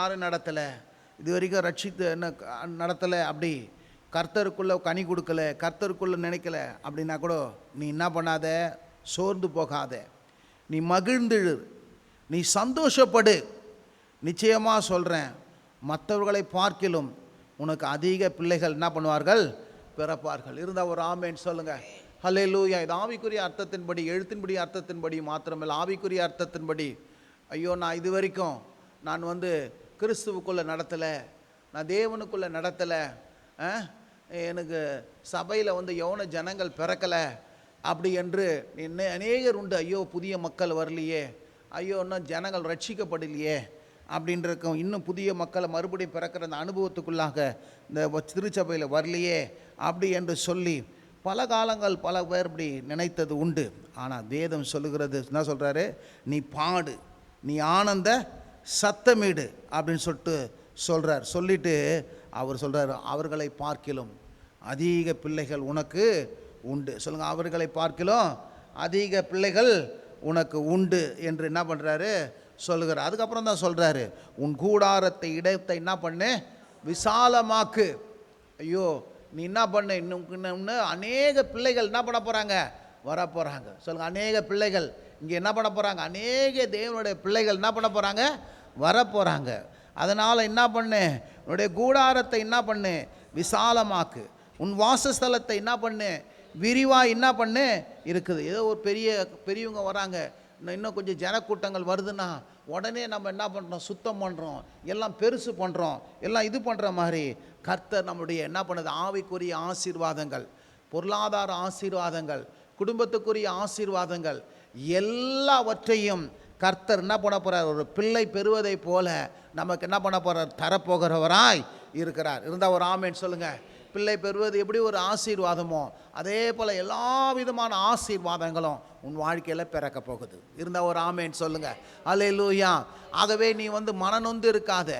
யாரும் நடத்தலை, இது வரைக்கும் ரட்சித்து என்ன நடத்தலை, அப்படி கர்த்தருக்குள்ளே கனி கொடுக்கல, கர்த்தருக்குள்ளே நினைக்கல அப்படின்னா கூட நீ என்ன பண்ணாத, சோர்ந்து போகாத, நீ மகிழ்ந்துழு, நீ சந்தோஷப்படு. நிச்சயமாக சொல்கிறேன், மற்றவர்களை பார்க்கிலும் உனக்கு அதிக பிள்ளைகள் என்ன பண்ணுவார்கள், பிறப்பார்கள். இருந்தால் ஒரு ஆமேன்னு சொல்லுங்கள். ஹல்லேலூயா. இது ஆவிக்குரிய அர்த்தத்தின்படி, எழுத்தின்படி அர்த்தத்தின்படி மாத்திரமில்லை, ஆவிக்குரிய அர்த்தத்தின்படி. ஐயோ, நான் இது வரைக்கும் நான் கிறிஸ்துவுக்குள்ளே நடத்தலை, நான் தேவனுக்குள்ளே நடத்தலை, எனக்கு சபையில் யௌன ஜனங்கள் பிறக்கலை அப்படி என்று அநேகர் உண்டு. ஐயோ, புதிய மக்கள் வரலையே, ஐயோ இன்னும் ஜனங்கள் ரட்சிக்கப்படலையே அப்படின்றக்கும், இன்னும் புதிய மக்களை மறுபடியும் பிறக்கிற அந்த அனுபவத்துக்குள்ளாக இந்த திருச்சபையில் வரலையே அப்படி என்று சொல்லி பல காலங்கள் பல பேர் இப்படி நினைத்தது உண்டு. ஆனால் வேதம் சொல்லுகிறது, என்ன சொல்கிறாரு, நீ பாடு, நீ ஆனந்த சத்தமிடு அப்படின்னு சொல்கிறார். சொல்லிட்டு அவர் சொல்கிறார், அவர்களை பார்க்கிலும் அதிக பிள்ளைகள் உனக்கு உண்டு. சொல்லுங்கள், அவர்களை பார்க்கிலும் அதிக பிள்ளைகள் உனக்கு உண்டு என்று என்ன பண்ணுறாரு சொல்லுகிறார். அதுக்கப்புறம் தான் சொல்கிறாரு, உன் கூடாரத்தை இடத்தை என்ன பண்ணு, விசாலமாக்கு. ஐயோ, நீ என்ன பண்ண, இன்னும் அநேக பிள்ளைகள் என்ன பண்ண போகிறாங்க, வரப்போகிறாங்க. சொல்லுங்கள், அநேக பிள்ளைகள் இங்கே என்ன பண்ண போகிறாங்க, அநேக தேவனுடைய பிள்ளைகள் என்ன பண்ண போகிறாங்க, வரப்போகிறாங்க. அதனால் என்ன பண்ணு, உன்னுடைய கூடாரத்தை என்ன பண்ணு, விசாலமாக்கு. உன் வாசஸ்தலத்தை என்ன பண்ணு, விரிவாக என்ன பண்ணு இருக்குது. ஏதோ ஒரு பெரியவங்க வராங்க, இன்னும் கொஞ்சம் ஜனக்கூட்டங்கள் வருதுன்னா உடனே நம்ம என்ன பண்ணுறோம், சுத்தம் பண்ணுறோம், எல்லாம் பெருசு பண்ணுறோம், எல்லாம் இது பண்ணுற மாதிரி கர்த்தர் நம்முடைய என்ன பண்ணுது, ஆவிக்குரிய ஆசீர்வாதங்கள், பொருளாதார ஆசீர்வாதங்கள், குடும்பத்துக்குரிய ஆசீர்வாதங்கள் எல்லாவற்றையும் கர்த்தர் என்ன பண்ண போகிறார், ஒரு பிள்ளை பெறுவதை போல நமக்கு என்ன பண்ண போகிறார், தரப்போகிறவராய் இருக்கிறார். இருந்தால் ஒரு ஆமேன்னு சொல்லுங்கள். பிள்ளை பெறுவது எப்படி ஒரு ஆசீர்வாதமோ அதே போல் எல்லா விதமான ஆசீர்வாதங்களும் உன் வாழ்க்கையில் பிறக்க போகுது. இருந்தால் ஒரு ஆமேன்னு சொல்லுங்கள். அல்லேலூயா. ஆகவே நீ மனநொந்து இருக்காத,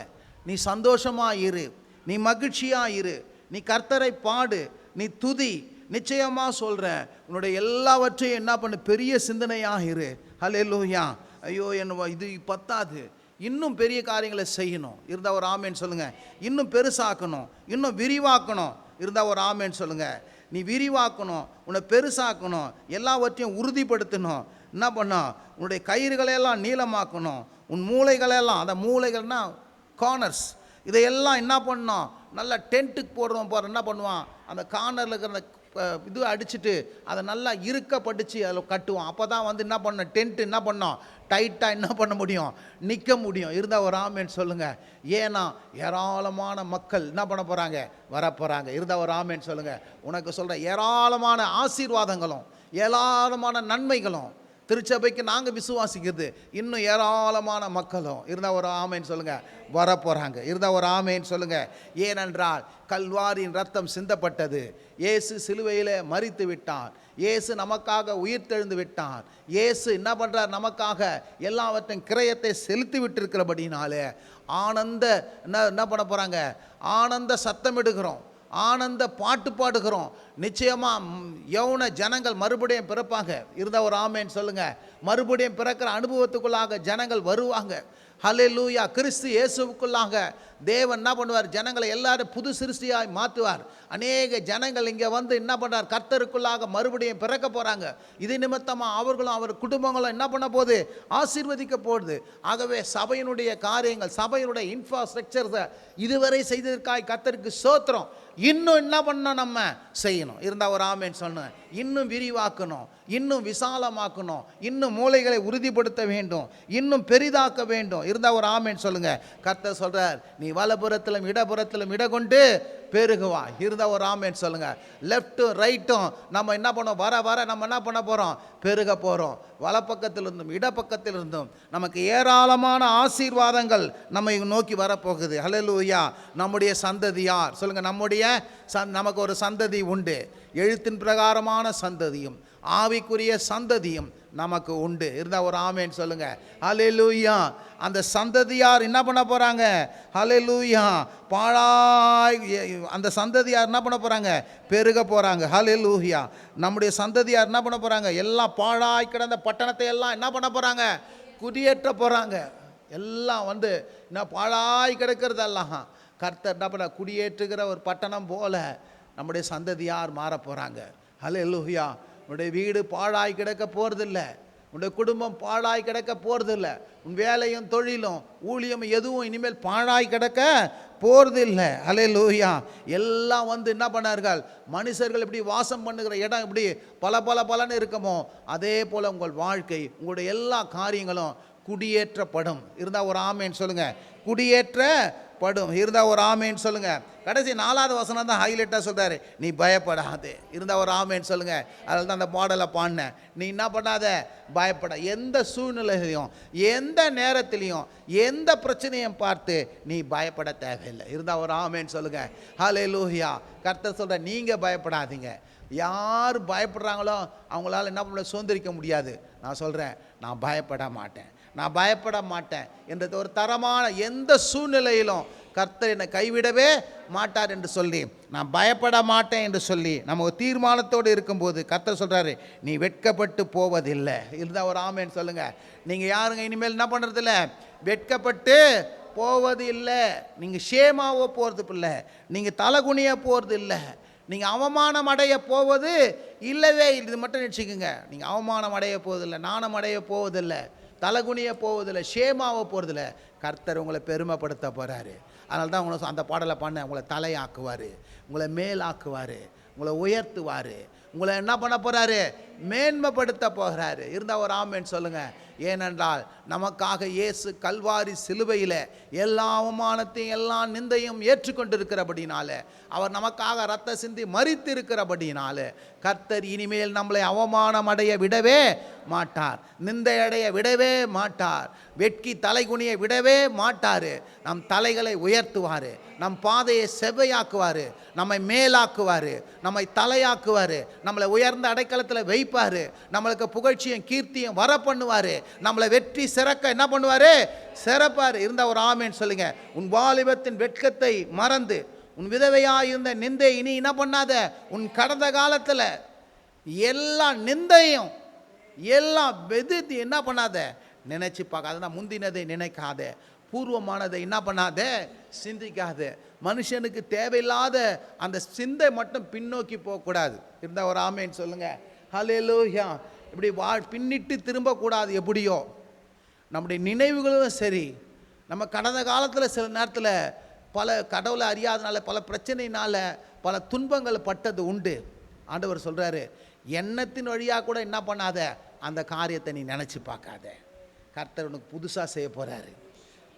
நீ சந்தோஷமாக இரு, நீ மகிழ்ச்சியாக இரு, நீ கர்த்தரை பாடு, நீ துதி. நிச்சயமாக சொல்கிறேன், உன்னுடைய எல்லாவற்றையும் என்ன பண்ணு, பெரிய சிந்தனையாக இரு. அல்லேலூயா. ஐயோ, இது பத்தாது, இன்னும் பெரிய காரியங்களை செய்யணும். இருந்தால் ஒரு ஆமேன்னு சொல்லுங்கள். இன்னும் பெருசாக்கணும், இன்னும் விரிவாக்கணும். இருந்தால் ஒரு ஆமேன்னு சொல்லுங்கள். நீ விரிவாக்கணும், உன்னை பெருசாக்கணும், எல்லாவற்றையும் உறுதிப்படுத்தணும். என்ன பண்ணணும், உன்னுடைய கயிறுகளையெல்லாம் நீளமாக்கணும், உன் மூளைகளெல்லாம், அந்த மூளைகள்னால் கார்னர்ஸ், இதையெல்லாம் என்ன பண்ணணும், நல்லா டென்ட்டுக்கு போடுறோம் என்ன பண்ணுவான், அந்த கார்னரில் இருக்கிற இது அடிச்சுட்டு அதை நல்லா இறுக்கப்பட்டுச்சு அதில் கட்டுவோம். அப்போ தான் என்ன பண்ண, டென்ட்டு என்ன பண்ணோம், டைட்டாக என்ன பண்ண முடியும், நிற்க முடியும். இருந்தால் ஒரு ஆமேன்னு சொல்லுங்கள். ஏன்னா ஏராளமான மக்கள் என்ன பண்ண போகிறாங்க, வரப்போகிறாங்க. இருந்தால் ஒரு ஆமேன்னு சொல்லுங்கள். உனக்கு சொல்கிற ஏராளமான ஆசீர்வாதங்களும் ஏராளமான நன்மைகளும் திருச்சபைக்கு நாங்கள் விசுவாசிக்கிறது, இன்னும் ஏராளமான மக்களும் இருந்தால் ஒரு ஆமேன்னு சொல்லுங்கள், வரப்போகிறாங்க. இருந்தால் ஒரு ஆமேன்னு சொல்லுங்கள். ஏனென்றால் கல்வாரியின் ரத்தம் சிந்தப்பட்டது, இயேசு சிலுவையில் மரித்து விட்டார், இயேசு நமக்காக உயிர்த்தெழுந்து விட்டார், இயேசு என்ன பண்ணுறார், நமக்காக எல்லாவற்றையும் கிரயத்தை செலுத்தி விட்டிருக்கிறபடினாலே ஆனந்த என்ன பண்ண போகிறாங்க, ஆனந்த சத்தமிடுகிறோம், ஆனந்த பாட்டு பாடுகிறோம். நிச்சயமாக யௌன ஜனங்கள் மறுபடியும் பிறப்பாங்க. இருந்தால் ஒரு ஆமேன்னு சொல்லுங்கள். மறுபடியும் பிறக்கிற அனுபவத்துக்குள்ளாக ஜனங்கள் வருவாங்க. ஹல்லேலூயா. கிறிஸ்து இயேசுவுக்குள்ளாக தேவன் என்ன பண்ணுவார், ஜனங்களை எல்லாரும் புது சிருஷ்டியாய் மாற்றுவார். அநேக ஜனங்கள் இங்கே என்ன பண்ணுறார், கர்த்தருக்குள்ளாக மறுபடியும் பிறக்க போகிறாங்க. இது நிமித்தமாக அவர்களும் அவர் குடும்பங்களும் என்ன பண்ண போகுது, ஆசீர்வதிக்க போகுது. ஆகவே சபையினுடைய காரியங்கள், சபையினுடைய இன்ஃப்ராஸ்ட்ரக்சர்ஸை இதுவரை செய்ததற்காக கர்த்தருக்கு ஸ்தோத்திரம். இன்னும் என்ன பண்ணணும், நம்ம செய்யணும். இருந்தால் ஒரு ஆமேன்னு சொன்னேன். இன்னும் விரிவாக்கணும், இன்னும் விசாலமாக்கணும், இன்னும் மூளைகளை உறுதிப்படுத்த வேண்டும், இன்னும் பெரிதாக்க வேண்டும். இருந்தால் ஒரு ஆமேன்னு சொல்லுங்கள். கர்த்தர் சொல்கிறார், நீ வலப்புறத்திலும் இடப்புறத்திலும் இடகொண்டு பெருகுவா. இருந்தால் ஒரு ஆமேன்னு சொல்லுங்கள். லெஃப்ட்டும் ரைட்டும் நம்ம என்ன பண்ணோம், வர வர நம்ம என்ன பண்ண போகிறோம், பெருக போகிறோம். வலப்பக்கத்திலிருந்தும் இடப்பக்கத்திலிருந்தும் நமக்கு ஏராளமான ஆசீர்வாதங்கள் நம்மை நோக்கி வரப்போகுது. ஹல்லேலூயா. நம்முடைய சந்ததியார் சொல்லுங்கள், நம்முடைய நமக்கு ஒரு சந்ததி உண்டு. எழுத்தின் பிரகாரமான சந்ததியும் ஆவிக்குரிய சந்ததியும் நமக்கு உண்டு. இருந்தால் ஒரு ஆமேன்னு சொல்லுங்கள். ஹல்லேலூயா. அந்த சந்ததியார் என்ன பண்ண போகிறாங்க, ஹல்லேலூயா, பாழாய் அந்த சந்ததியார் என்ன பண்ண போகிறாங்க, பெருக போகிறாங்க. ஹல்லேலூயா. நம்முடைய சந்ததியார் என்ன பண்ண போகிறாங்க, எல்லாம் பாழாய் கிடந்த பட்டணத்தை எல்லாம் என்ன பண்ண போகிறாங்க, குடியேற்ற போகிறாங்க. எல்லாம் வந்து என்ன பாழாய் கிடக்கிறதெல்லாம் கர்த்தர் என்ன பண்ண குடியேற்றுகிற ஒரு பட்டணம் போல நம்முடைய சந்ததியார் மாற போகிறாங்க. ஹல்லேலூயா. உன்னுடைய வீடு பாழாய் கிடக்க போகிறதில்ல, உன்னுடைய குடும்பம் பாழாய் கிடக்க போகிறதில்ல, உன் வேலையும் தொழிலும் ஊழியம் எதுவும் இனிமேல் பாழாய் கிடக்க போகிறதில்லை. ஹல்லேலூயா. எல்லாம் வந்து என்ன பண்ணார்கள், மனுஷர்கள் இப்படி வாசம் பண்ணுகிற இடம் இப்படி பலன்னு இருக்குமோ அதே போல் உங்கள் வாழ்க்கை, உங்களுடைய எல்லா காரியங்களும் குடியேற்றப்படும். இருந்தால் ஒரு ஆமேன்னு சொல்லுங்கள். குடியேற்றப்படும். இருந்தால் ஒரு ஆமேன்னு சொல்லுங்கள். கடைசி 4வது வசனம் தான் ஹைலைட்டாக சொல்கிறாரு, நீ பயப்படாது. இருந்தால் ஒரு ஆமேன்னு சொல்லுங்கள். அதில் தான் அந்த பாடலை பாடினேன். நீ என்ன பண்ணாத, பயப்பட. எந்த சூழ்நிலையிலையும் எந்த நேரத்திலையும் எந்த பிரச்சனையும் பார்த்து நீ பயப்பட தேவையில்லை. இருந்தால் ஒரு ஆமேன்னு சொல்லுங்கள். ஹல்லேலூயா. கர்த்தர் சொல்கிற, நீங்கள் பயப்படாதீங்க. யார் பயப்படுறாங்களோ அவங்களால என்ன பண்ண சுதந்திரிக்க முடியாது. நான் சொல்கிறேன், நான் பயப்பட மாட்டேன் என்ற ஒரு தரமான எந்த சூழ்நிலையிலும் கர்த்தர் என்னை கைவிடவே மாட்டார் என்று சொல்லி, நான் பயப்பட மாட்டேன் என்று சொல்லி நம்ம ஒரு தீர்மானத்தோடு இருக்கும்போது கர்த்தர் சொல்கிறாரு, நீ வெட்கப்பட்டு போவதில்லை. இருந்தால் ஒரு ஆமேன்னு சொல்லுங்கள். நீங்கள் யாருங்க இனிமேல் என்ன பண்ணுறதில்ல, வெட்கப்பட்டு போவது இல்லை. நீங்கள் ஷேமாவோ போகிறது இல்லை, நீங்கள் தலகுனிய போகிறது இல்லை, நீங்கள் அவமானம் அடைய போவது இல்லவே இல்லை. இது மட்டும் நினச்சிக்கோங்க. நீங்கள் அவமானம் அடைய போவதில்லை, நாணம் அடைய போவதில்லை, தலகுனிய போவதில்லை, ஷேமாவ போகிறதில்ல. கர்த்தர் உங்களை பெருமைப்படுத்த போகிறாரு. அதனால தான் உங்களை அந்த பாடலை பண்ண, உங்களை தலையாக்குவார், உங்களை மேலாக்குவார், உங்களை உயர்த்துவார், உங்களை என்ன பண்ண போகிறாரு, மேன்மைப்படுத்த போகிறாரு. இருந்தால் ஒரு ஆமேன்னு சொல்லுங்கள். ஏனென்றால் நமக்காக இயேசு கல்வாரி சிலுவையில் எல்லா அவமானத்தையும் எல்லா நிந்தையும் ஏற்றுக்கொண்டிருக்கிறபடினால, அவர் நமக்காக ரத்த சிந்தி மரித்து இருக்கிறபடினால கர்த்தர் இனிமேல் நம்மளை அவமானம் அடைய விடவே மாட்டார், நிந்தை அடைய விடவே மாட்டார், வெட்கி தலைகுனியை விடவே மாட்டார். நம் தலைகளை உயர்த்துவார், நம் பாதையை செவ்வையாக்குவார், நம்மை மேலாக்குவார், நம்மை தலையாக்குவார், நம்மளை உயர்ந்த அடைக்கலத்தில் வைப்பார், நம்மளுக்கு புகழ்ச்சியும் கீர்த்தியும் வர பண்ணுவார், நம்மளை வெற்றி சிறக்க என்ன பண்ணுவார், சிறப்பார். இருந்தால் ஒரு ஆமேன்னு சொல்லுங்க. உன் வாலிபத்தின் வெட்கத்தை மறந்து, உன் விதவையாக இருந்த நிந்தை இனி என்ன பண்ணாத, உன் கடந்த காலத்தில் எல்லா நிந்தையும் எல்லாம் வெதுத்தி என்ன பண்ணாத, நினைச்சு பார்க்காத. முந்தினதை நினைக்காத, பூர்வமானதை என்ன பண்ணாத, சிந்திக்காத. மனுஷனுக்கு தேவையில்லாத அந்த சிந்தை மட்டும் பின்னோக்கி போகக்கூடாது. இருந்தால் ஒரு ஆமேன்னு சொல்லுங்கள். ஹல்லேலூயா. இப்படி பின்னிட்டு திரும்பக்கூடாது. எப்படியோ நம்முடைய நினைவுகளும் சரி, நம்ம கடந்த காலத்தில் சில நேரத்தில் பல கடவுளை அறியாதனால, பல பிரச்சனையினால் பல துன்பங்கள் பட்டது உண்டு. ஆண்டவர் சொல்கிறாரு, எண்ணத்தின் வழியாக கூட என்ன பண்ணாத, அந்த காரியத்தை நீ நினச்சி பார்க்காத. கர்த்தர் உனக்கு புதுசாக செய்ய போகிறாரு.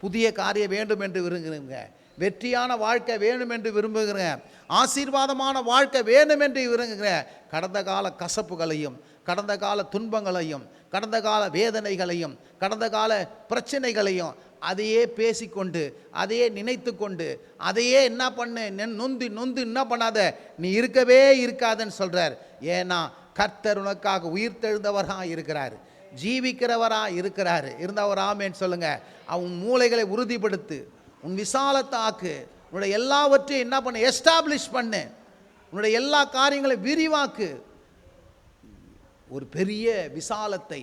புதிய காரியம் வேண்டும் என்று விரும்புகிறீங்க, வெற்றியான வாழ்க்கை வேணும் என்று விரும்புகிறேன், ஆசீர்வாதமான வாழ்க்கை வேணும் என்று விரும்புகிறேன். கடந்த கால கசப்புகளையும், கடந்த கால துன்பங்களையும், கடந்த கால வேதனைகளையும், கடந்த கால பிரச்சனைகளையும் அதையே பேசிக்கொண்டு, அதையே நினைத்து கொண்டு, அதையே என்ன பண்ணு நொந்து என்ன பண்ணாத, நீ இருக்கவே இருக்காதுன்னு சொல்கிறார். ஏன்னா கர்த்தர் உனக்காக உயிர்த்தெழுந்தவராக இருக்கிறார், ஜீவிக்கிறவராக இருக்கிறார். இருந்தால் ஒரு ஆமேன்னு சொல்லுங்கள். அவன் மூளைகளை உறுதிப்படுத்து, உன் விசாலத்தை ஆக்கு, உன்னுடைய எல்லாவற்றையும் என்ன பண்ணு, எஸ்டாப்ளிஷ் பண்ணு, உன்னுடைய எல்லா காரியங்களையும் விரிவாக்கு. ஒரு பெரிய விசாலத்தை,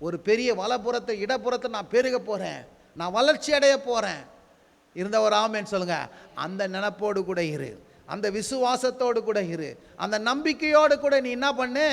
ஒரு பெரிய வலப்புறத்தை இடப்புறத்தை நான் பெருக போகிறேன், நான் வளர்ச்சி அடைய போகிறேன். இருந்த ஒரு ஆமேன்னு சொல்லுங்கள். அந்த நினைப்போடு கூட இரு, அந்த விசுவாசத்தோடு கூட இரு, அந்த நம்பிக்கையோடு கூட நீ என்ன பண்ணு,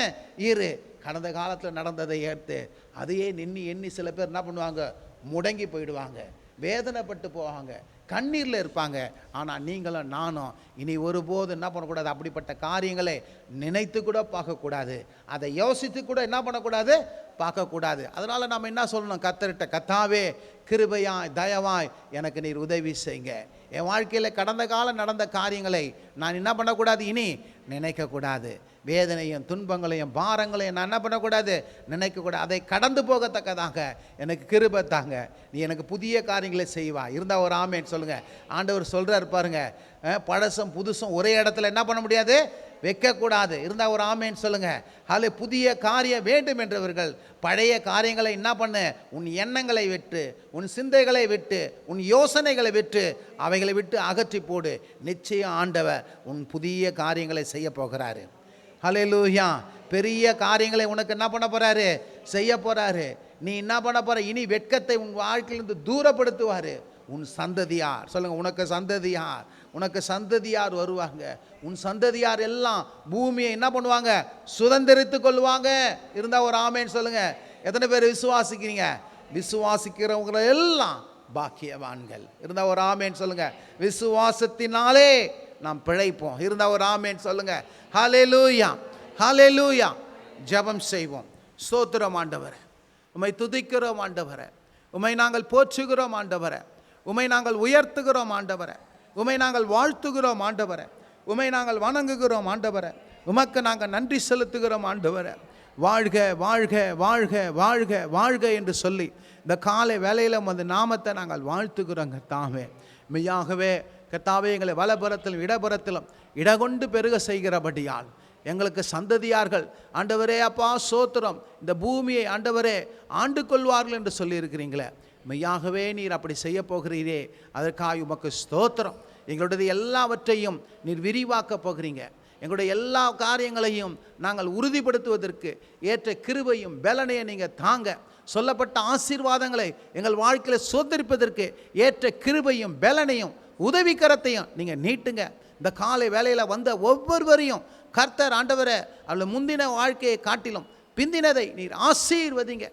இரு. கடந்த காலத்தில் நடந்ததை ஏற்று அதையே எண்ணி சில பேர் என்ன பண்ணுவாங்க, முடங்கி போயிடுவாங்க, வேதனைப்பட்டு போவாங்க, கண்ணீரில் இருப்பாங்க. ஆனால் நீங்களும் நானும் இனி ஒருபோது என்ன பண்ணக்கூடாது, அப்படிப்பட்ட காரியங்களை நினைத்து கூட பார்க்கக்கூடாது, அதை யோசித்து கூட என்ன பண்ணக்கூடாது, பார்க்கக்கூடாது. அதனால் நம்ம என்ன சொல்லணும், கர்த்தர்கிட்ட, கர்த்தாவே கிருபையாய் தயவாய் எனக்கு நீர் உதவி செய்யுங்க. என் வாழ்க்கையில் கடந்த காலம் நடந்த காரியங்களை நான் என்ன பண்ணக்கூடாது, இனி நினைக்கக்கூடாது. வேதனையும் துன்பங்களையும் பாரங்களையும் நான் என்ன பண்ணக்கூடாது, நினைக்கக்கூடாது. அதை கடந்து போகத்தக்கதாக எனக்கு கிருபை தாங்க, நீ எனக்கு புதிய காரியங்களை செய்வா. இருந்தால் ஒரு ஆமேன்னு சொல்லுங்கள். ஆண்டவர் சொல்கிறார் பாருங்க, பழசும் புதுசும் ஒரே இடத்துல என்ன பண்ண முடியாது, வைக்கக்கூடாது. இருந்தால் ஒரு ஆமேன்னு சொல்லுங்கள். அதில் புதிய காரியம் வேண்டும் என்றவர்கள் பழைய காரியங்களை என்ன பண்ணு, உன் எண்ணங்களை விட்டு, உன் சிந்தைகளை விட்டு, உன் யோசனைகளை விட்டு, அவைகளை விட்டு அகற்றி போடு. நிச்சயம் ஆண்டவர் உன் புதிய காரியங்களை செய்ய போகிறாரு. ஹல்லேலூயா. பெரிய காரியங்களை உனக்கு என்ன பண்ண போகிறாரு, செய்ய போகிறாரு. நீ என்ன பண்ண போற? இனி வெட்கத்தை உன் வாழ்க்கையிலிருந்து தூரப்படுத்துவார் உன் சந்ததியார். சொல்லுங்க, உனக்கு சந்ததியார், உனக்கு சந்ததியார் வருவாங்க. உன் சந்ததியார் எல்லாம் பூமியை என்ன பண்ணுவாங்க? சுதந்திரித்து கொள்வாங்க. இருந்தா ஒரு ஆமேன்னு சொல்லுங்க. எத்தனை பேர் விசுவாசிக்கிறீங்க? விசுவாசிக்கிறவங்க எல்லாம் பாக்கியவான்கள். இருந்தா ஒரு ஆமேன்னு சொல்லுங்க. விசுவாசத்தினாலே நாம் பிழைப்போம். இருந்தா ஒரு ஆமேன்னு சொல்லுங்க. ஹல்லேலூயா, ஹல்லேலூயா. ஜெபம் செய்வோம். ஸ்தோத்திரம் ஆண்டவரே, உம்மை துதிக்கிறோம் ஆண்டவரே, உம்மை நாங்கள் போற்றுகிறோம் ஆண்டவரே, உம்மை நாங்கள் உயர்த்துகிறோம் ஆண்டவரே, உம்மை நாங்கள் வாழ்த்துகிறோம் ஆண்டவரே, உம்மை நாங்கள் வணங்குகிறோம் ஆண்டவரே, உமக்கு நாங்கள் நன்றி செலுத்துகிறோம் ஆண்டவரே. வாழ்க வாழ்க வாழ்க வாழ்க வாழ்க என்று சொல்லி இந்த காலை வேளையில் அந்த நாமத்தை நாங்கள் வாழ்த்துகிறோங்க தாமே. மெய்யாகவே கர்த்தாவே, எங்களை வலபுறத்திலும் இடபுறத்திலும் இடகொண்டு பெருக செய்கிறபடியால் எங்களுக்கு சந்ததியார்கள் ஆண்டவரே அப்பா சோத்திரம் இந்த பூமியை ஆண்டவரே ஆண்டு கொள்வார்கள் என்று சொல்லியிருக்கிறீங்களே, மெய்யாகவே நீர் அப்படி செய்ய போகிறீரே, அதற்காக உமக்கு ஸ்தோத்திரம். எங்களுடைய எல்லாவற்றையும் நீர் விரிவாக்க போகிறீங்க. எங்களுடைய எல்லா காரியங்களையும் நாங்கள் உறுதிப்படுத்துவதற்கு ஏற்ற கிருபையும் பலனையும் நீங்கள் தாங்க. சொல்லப்பட்ட ஆசீர்வாதங்களை எங்கள் வாழ்க்கையில் சுதந்திரிப்பதற்கு ஏற்ற கிருபையும் பலனையும் உதவிக்கரத்தையும் நீங்கள் நீட்டுங்க. இந்த காலை வேளையில் வந்த ஒவ்வொருவரையும் கர்த்தர் ஆண்டவரை அவள் முந்தின வாழ்க்கையை காட்டிலும் பிந்தினதை நீர் ஆசீர்வதிங்க.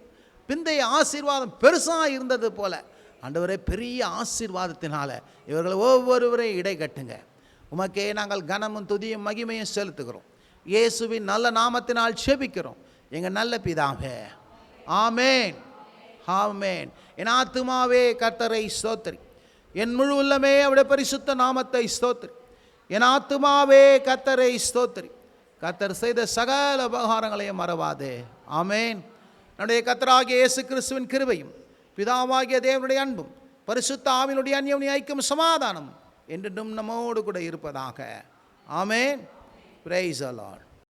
பிந்தைய ஆசீர்வாதம் பெருசாக இருந்தது போல ஆண்டவரே பெரிய ஆசீர்வாதத்தினால இவர்கள் ஒவ்வொருவரையும் இடை கட்டுங்க. உமக்கே நாங்கள் கனமும் துதியும் மகிமையும் செலுத்துகிறோம். இயேசுவின் நல்ல நாமத்தினால் செபிக்கிறோம் எங்கள் நல்ல பிதாவே, ஆமேன், ஆமேன். என் ஆத்துமாவே கர்த்தரை ஸ்தோத்திரி, என் முழு உள்ளமே அவருடைய பரிசுத்த நாமத்தை ஸ்தோத்திரி. என் ஆத்துமாவே கர்த்தரை ஸ்தோத்திரி, கர்த்தர் செய்த சகல உபகாரங்களையும் மறவாதே. ஆமேன். நம்முடைய கர்த்தராகிய இயேசு கிறிஸ்துவின் கிருபையும் பிதாவாகிய தேவனுடைய அன்பும் பரிசுத்த ஆவியினுடைய அந்யோன்ய ஐக்கியம் சமாதானம் என்றும் நம்மோடு கூட இருப்பதாக. ஆமேன். Praise the Lord.